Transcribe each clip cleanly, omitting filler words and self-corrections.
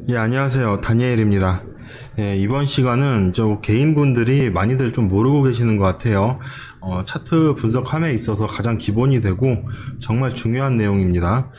예, 안녕하세요. 다니엘입니다. 예, 이번 시간은 개인분들이 많이들 좀 모르고 계시는 것 같아요. 차트 분석함에 있어서 가장 기본이 되고 정말 중요한 내용입니다.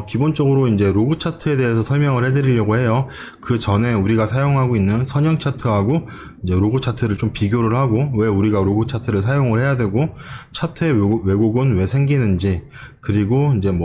기본적으로 이제 로그 차트에 대해서 설명을 해드리려고 해요. 그 전에 우리가 사용하고 있는 선형 차트하고 이제 로그 차트를 좀 비교를 하고 왜 우리가 로그 차트를 사용을 해야 되고 차트의 왜곡은 왜 생기는지, 그리고 이제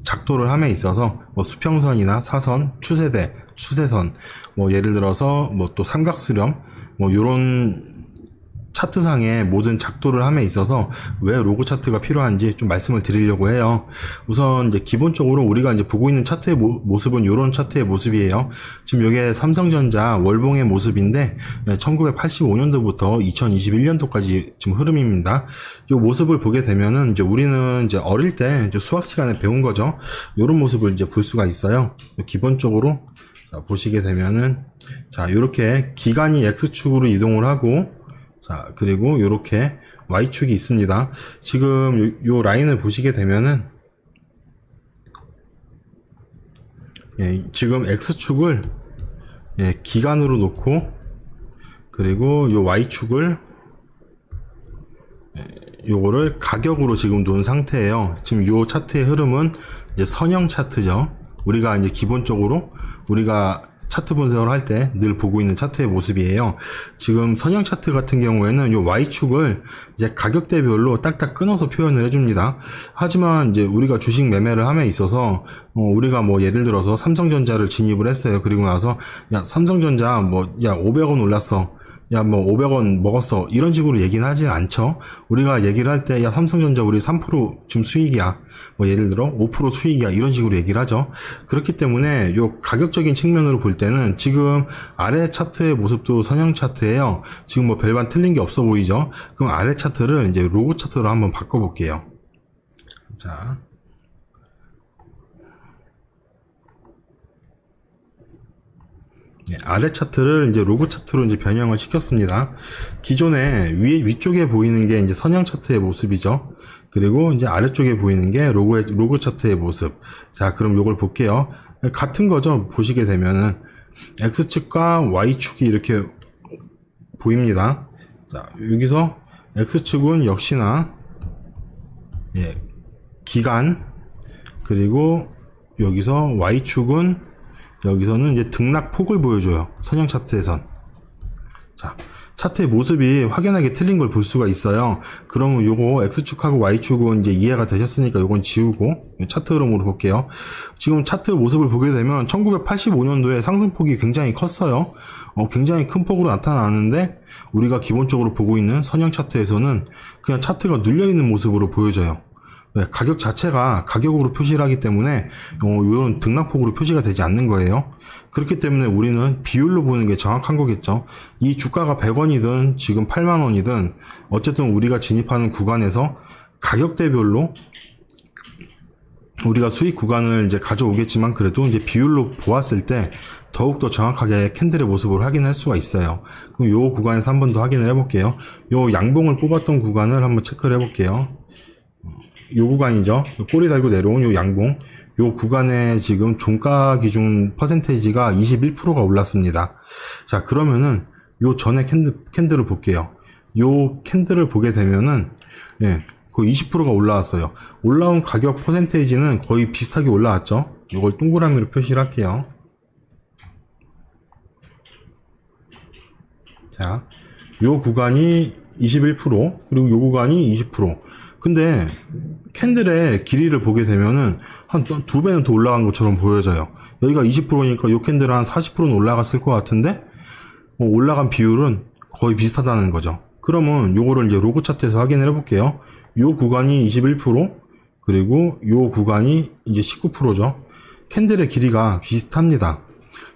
작도를 함에 있어서 수평선이나 사선, 추세대, 추세선, 예를 들어서 또 삼각수렴, 요런 차트상의 모든 작도를 함에 있어서 왜 로그 차트가 필요한지 좀 말씀을 드리려고 해요. 우선 이제 기본적으로 우리가 이제 보고 있는 차트의 모습은 요런 차트의 모습이에요. 지금 이게 삼성전자 월봉의 모습인데 1985년도부터 2021년도까지 지금 흐름입니다. 이 모습을 보게 되면은 이제 우리는 이제 어릴 때 이제 수학 시간에 배운 거죠. 요런 모습을 이제 볼 수가 있어요. 기본적으로 보시게 되면은 이렇게 기간이 X축으로 이동을 하고, 그리고 이렇게 Y축이 있습니다. 지금 요 라인을 보시게 되면은, 지금 X축을 기간으로 놓고, 그리고 요 Y축을 요거를 가격으로 지금 놓은 상태예요. 지금 요 차트의 흐름은 이제 선형 차트죠. 우리가 이제 기본적으로 우리가 차트 분석을 할 때 늘 보고 있는 차트의 모습이에요. 지금 선형 차트 같은 경우에는 요 Y축을 이제 가격대별로 딱딱 끊어서 표현을 해줍니다. 하지만 이제 우리가 주식 매매를 함에 있어서 우리가 예를 들어서 삼성전자를 진입을 했어요. 그리고 나서 야, 삼성전자 500원 올랐어. 야, 500원 먹었어. 이런 식으로 얘기는 하진 않죠. 우리가 얘기를 할 때, 야, 삼성전자 우리 3% 지금 수익이야. 예를 들어 5% 수익이야. 이런 식으로 얘기를 하죠. 그렇기 때문에 요 가격적인 측면으로 볼 때는 지금 아래 차트의 모습도 선형 차트예요. 지금 별반 틀린 게 없어 보이죠? 그럼 아래 차트를 이제 로그 차트로 한번 바꿔볼게요. 자. 아래 차트를 이제 로그 차트로 이제 변형을 시켰습니다. 기존에 위쪽에 보이는 게 이제 선형 차트의 모습이죠. 그리고 이제 아래쪽에 보이는 게 로그 차트의 모습. 자, 그럼 요걸 볼게요. 같은 거죠. 보시게 되면은 X축과 Y축이 이렇게 보입니다. 자, 여기서 X축은 역시나 기간, 그리고 여기서 Y축은 여기서는 이제 등락폭을 보여줘요. 선형 차트에선. 자, 차트의 모습이 확연하게 틀린 걸 볼 수가 있어요. 그러면 요거 X축하고 Y축은 이제 이해가 되셨으니까 요건 지우고 차트 흐름으로 볼게요. 지금 차트 모습을 보게 되면 1985년도에 상승폭이 굉장히 컸어요. 굉장히 큰 폭으로 나타나는데 우리가 기본적으로 보고 있는 선형 차트에서는 그냥 차트가 눌려있는 모습으로 보여져요. 가격 자체가 가격으로 표시를 하기 때문에 이런 등락폭으로 표시가 되지 않는 거예요. 그렇기 때문에 우리는 비율로 보는 게 정확한 거겠죠. 이 주가가 100원이든 지금 8만원이든 어쨌든 우리가 진입하는 구간에서 가격대별로 우리가 수익 구간을 이제 가져오겠지만 그래도 이제 비율로 보았을 때 더욱더 정확하게 캔들의 모습을 확인할 수가 있어요. 그럼 요 구간에서 한 번 더 확인을 해볼게요. 요 양봉을 뽑았던 구간을 한번 체크를 해볼게요. 요 구간이죠. 꼬리 달고 내려온 요 양봉. 요 구간에 지금 종가 기준 퍼센테이지가 21%가 올랐습니다. 자, 그러면은 요 전에 캔들을 볼게요. 요 캔들을 보게 되면은 거의 20%가 올라왔어요. 올라온 가격 퍼센테이지는 거의 비슷하게 올라왔죠. 요걸 동그라미로 표시를 할게요. 자, 요 구간이 21%, 그리고 요 구간이 20%. 근데 캔들의 길이를 보게 되면은 한 2배는 더 올라간 것처럼 보여져요. 여기가 20%니까 요 캔들은 한 40%는 올라갔을 것 같은데 올라간 비율은 거의 비슷하다는 거죠. 그러면 요거를 이제 로그 차트에서 확인을 해볼게요. 요 구간이 21%, 그리고 요 구간이 이제 19%죠. 캔들의 길이가 비슷합니다.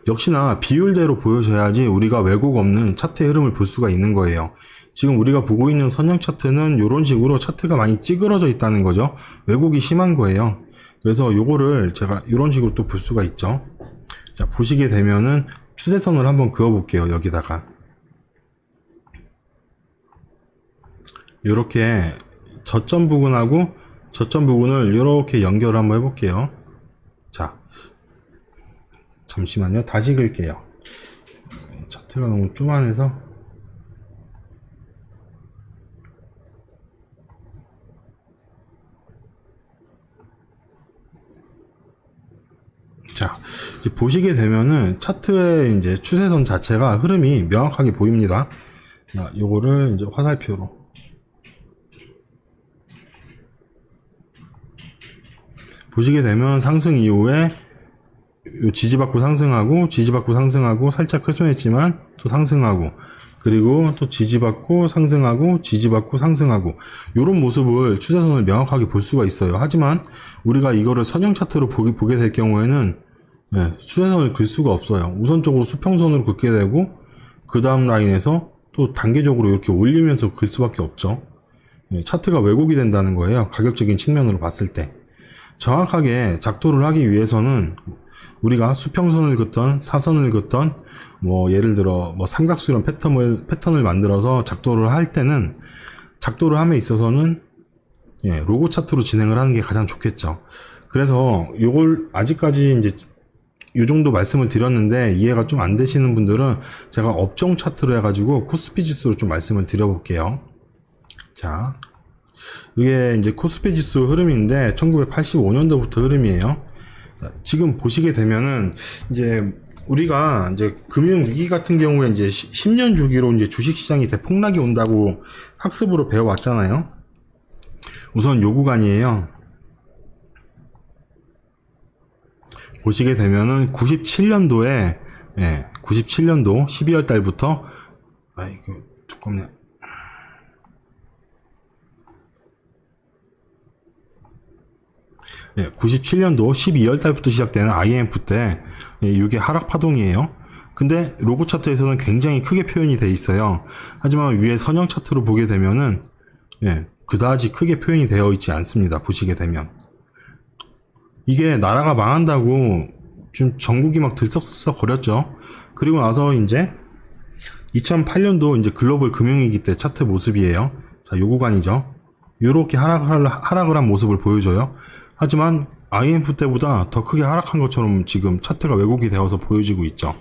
역시나 비율대로 보여줘야지 우리가 왜곡 없는 차트의 흐름을 볼 수가 있는 거예요. 지금 우리가 보고 있는 선형 차트는 이런 식으로 차트가 많이 찌그러져 있다는 거죠. 왜곡이 심한 거예요. 그래서 요거를 제가 이런 식으로 또 볼 수가 있죠. 자, 보시게 되면은 추세선을 한번 그어 볼게요. 여기다가 이렇게 저점 부근하고 저점 부근을 이렇게 연결을 한번 해볼게요. 자, 잠시만요. 다시 긁게요. 차트가 너무 쪼만해서. 자, 이제 보시게 되면은 차트의 이제 추세선 자체가 흐름이 명확하게 보입니다. 자, 요거를 이제 화살표로. 보시게 되면 상승 이후에 요 지지받고 상승하고 지지받고 상승하고 살짝 훼손했지만 또 상승하고 그리고 또 지지받고 상승하고 지지받고 상승하고 요런 모습을 추세선을 명확하게 볼 수가 있어요. 하지만 우리가 이거를 선형 차트로 보게 될 경우에는 추세선을 긋을 수가 없어요. 우선적으로 수평선으로 긋게 되고 그 다음 라인에서 또 단계적으로 이렇게 올리면서 긋을 수밖에 없죠. 차트가 왜곡이 된다는 거예요. 가격적인 측면으로 봤을 때. 정확하게 작도를 하기 위해서는 우리가 수평선을 긋던 사선을 긋던 뭐 예를 들어 뭐 삼각수 이런 패턴을 만들어서 작도를 할 때는 작도를 함에 있어서는 로고 차트로 진행을 하는 게 가장 좋겠죠. 그래서 요걸 아직까지 이제 요 정도 말씀을 드렸는데 이해가 좀 안 되시는 분들은 제가 업종 차트로 해가지고 코스피 지수로 좀 말씀을 드려볼게요. 자, 이게 이제 코스피 지수 흐름인데 1985년도부터 흐름이에요. 지금 보시게 되면은 이제 우리가 이제 금융 위기 같은 경우에 이제 10년 주기로 이제 주식 시장이 대폭락이 온다고 학습으로 배워왔잖아요. 우선 요 구간이에요. 보시게 되면은 97년도에 97년도 12월 달부터 이거 두껍네. 97년도 12월 달부터 시작되는 IMF 때 이게 하락 파동이에요. 근데 로고 차트에서는 굉장히 크게 표현이 돼 있어요. 하지만 위에 선형 차트로 보게 되면은 그다지 크게 표현이 되어 있지 않습니다. 보시게 되면 이게 나라가 망한다고 좀 전국이 막 들썩거렸죠. 그리고 나서 이제 2008년도 이제 글로벌 금융위기 때 차트 모습이에요. 자, 요 구간이죠. 요렇게 하락을 한 모습을 보여줘요. 하지만 IMF 때보다 더 크게 하락한 것처럼 지금 차트가 왜곡이 되어서 보여지고 있죠.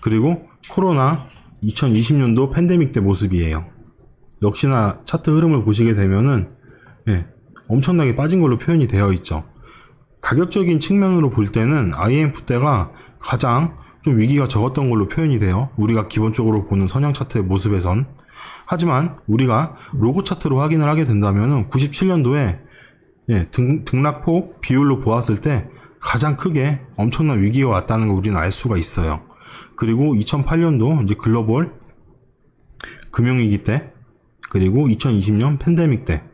그리고 코로나 2020년도 팬데믹 때 모습이에요. 역시나 차트 흐름을 보시게 되면은 엄청나게 빠진 걸로 표현이 되어 있죠. 가격적인 측면으로 볼 때는 IMF 때가 가장 좀 위기가 적었던 걸로 표현이 돼요. 우리가 기본적으로 보는 선형 차트의 모습에선. 하지만 우리가 로고 차트로 확인을 하게 된다면 97년도에 등락폭 비율로 보았을 때 가장 크게 엄청난 위기가 왔다는 걸 우리는 알 수가 있어요. 그리고 2008년도 이제 글로벌 금융위기 때, 그리고 2020년 팬데믹 때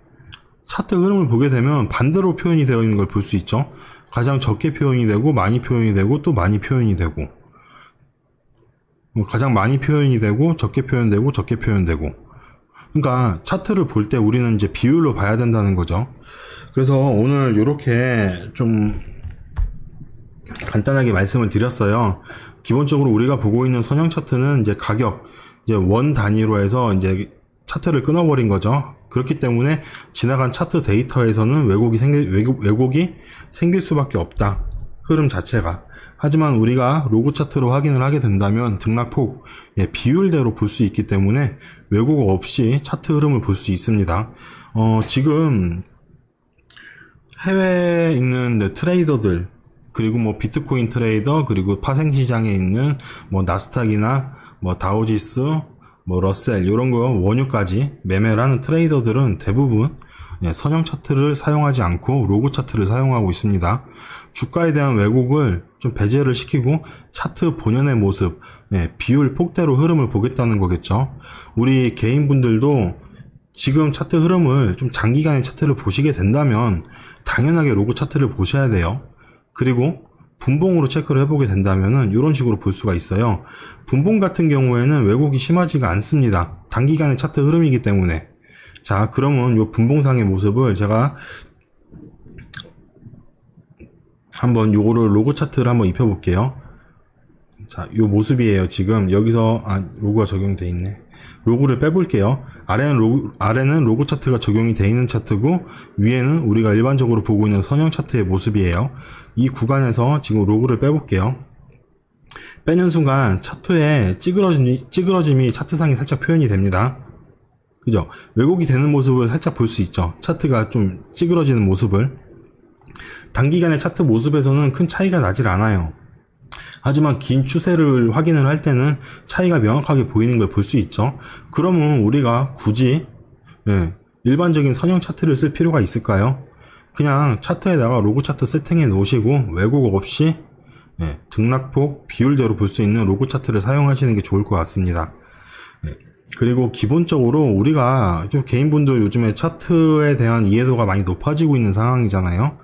차트 흐름을 보게 되면 반대로 표현이 되어 있는 걸 볼 수 있죠. 가장 적게 표현이 되고 많이 표현이 되고 또 많이 표현이 되고, 가장 많이 표현이 되고 적게 표현되고 적게 표현되고. 그러니까 차트를 볼 때 우리는 이제 비율로 봐야 된다는 거죠. 그래서 오늘 이렇게 좀 간단하게 말씀을 드렸어요. 기본적으로 우리가 보고 있는 선형 차트는 이제 가격, 이제 원 단위로 해서 이제 차트를 끊어버린 거죠. 그렇기 때문에 지나간 차트 데이터에서는 왜곡이 생길 수밖에 없다. 흐름 자체가. 하지만 우리가 로고 차트로 확인을 하게 된다면 등락폭 비율대로 볼 수 있기 때문에 왜곡 없이 차트 흐름을 볼 수 있습니다. 지금 해외에 있는 트레이더들, 그리고 뭐 비트코인 트레이더, 그리고 파생시장에 있는 뭐 나스닥이나 뭐 다우지수, 뭐 러셀 이런 거 원유까지 매매를 하는 트레이더들은 대부분 선형 차트를 사용하지 않고 로고 차트를 사용하고 있습니다. 주가에 대한 왜곡을 좀 배제를 시키고 차트 본연의 모습, 비율 폭대로 흐름을 보겠다는 거겠죠. 우리 개인분들도 지금 차트 흐름을 좀 장기간의 차트를 보시게 된다면 당연하게 로고 차트를 보셔야 돼요. 그리고 분봉으로 체크를 해보게 된다면은 이런 식으로 볼 수가 있어요. 분봉 같은 경우에는 왜곡이 심하지가 않습니다. 단기간의 차트 흐름이기 때문에. 자, 그러면 이 분봉상의 모습을 제가 한번 요거를 로고 차트를 한번 입혀볼게요. 자, 요 모습이에요. 지금 여기서 로고가 적용돼 있네. 로고를 빼볼게요. 아래는 로고 차트가 적용이 돼 있는 차트고 위에는 우리가 일반적으로 보고 있는 선형 차트의 모습이에요. 이 구간에서 지금 로고를 빼볼게요. 빼는 순간 차트의 찌그러짐이 차트상에 살짝 표현이 됩니다. 그죠? 왜곡이 되는 모습을 살짝 볼 수 있죠. 차트가 좀 찌그러지는 모습을. 단기간의 차트 모습에서는 큰 차이가 나질 않아요. 하지만 긴 추세를 확인을 할 때는 차이가 명확하게 보이는 걸 볼 수 있죠. 그러면 우리가 굳이 일반적인 선형 차트를 쓸 필요가 있을까요? 그냥 차트에다가 로그 차트 세팅해 놓으시고 왜곡 없이 등락폭 비율대로 볼 수 있는 로그 차트를 사용하시는 게 좋을 것 같습니다. 그리고 기본적으로 우리가 좀 개인분들 요즘에 차트에 대한 이해도가 많이 높아지고 있는 상황이잖아요.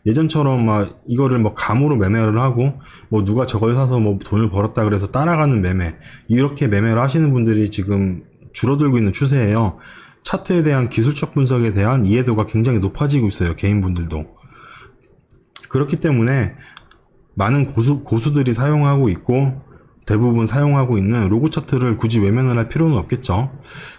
예전처럼 막 이거를 뭐 감으로 매매를 하고 뭐 누가 저걸 사서 뭐 돈을 벌었다 그래서 따라가는 매매, 이렇게 매매를 하시는 분들이 지금 줄어들고 있는 추세예요. 차트에 대한 기술적 분석에 대한 이해도가 굉장히 높아지고 있어요. 개인분들도. 그렇기 때문에 많은 고수들이 사용하고 있고 대부분 사용하고 있는 로그 차트를 굳이 외면을 할 필요는 없겠죠.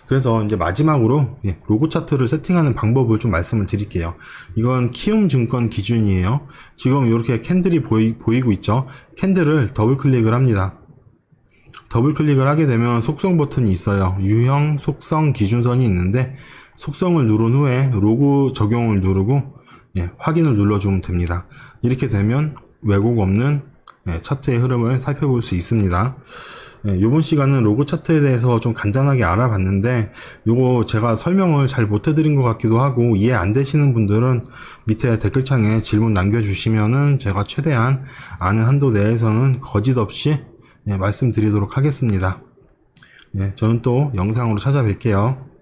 그래서 이제 마지막으로 로그 차트를 세팅하는 방법을 좀 말씀을 드릴게요. 이건 키움증권 기준이에요. 지금 이렇게 캔들이 보이고 있죠. 캔들을 더블 클릭을 합니다. 더블 클릭을 하게 되면 속성 버튼이 있어요. 유형 속성 기준선이 있는데 속성을 누른 후에 로그 적용을 누르고 확인을 눌러주면 됩니다. 이렇게 되면 왜곡 없는 차트의 흐름을 살펴볼 수 있습니다. 이번 시간은 로그 차트에 대해서 좀 간단하게 알아봤는데 요거 제가 설명을 잘 못해드린 것 같기도 하고 이해 안 되시는 분들은 밑에 댓글창에 질문 남겨주시면은 제가 최대한 아는 한도 내에서는 거짓 없이 말씀드리도록 하겠습니다. 저는 또 영상으로 찾아뵐게요.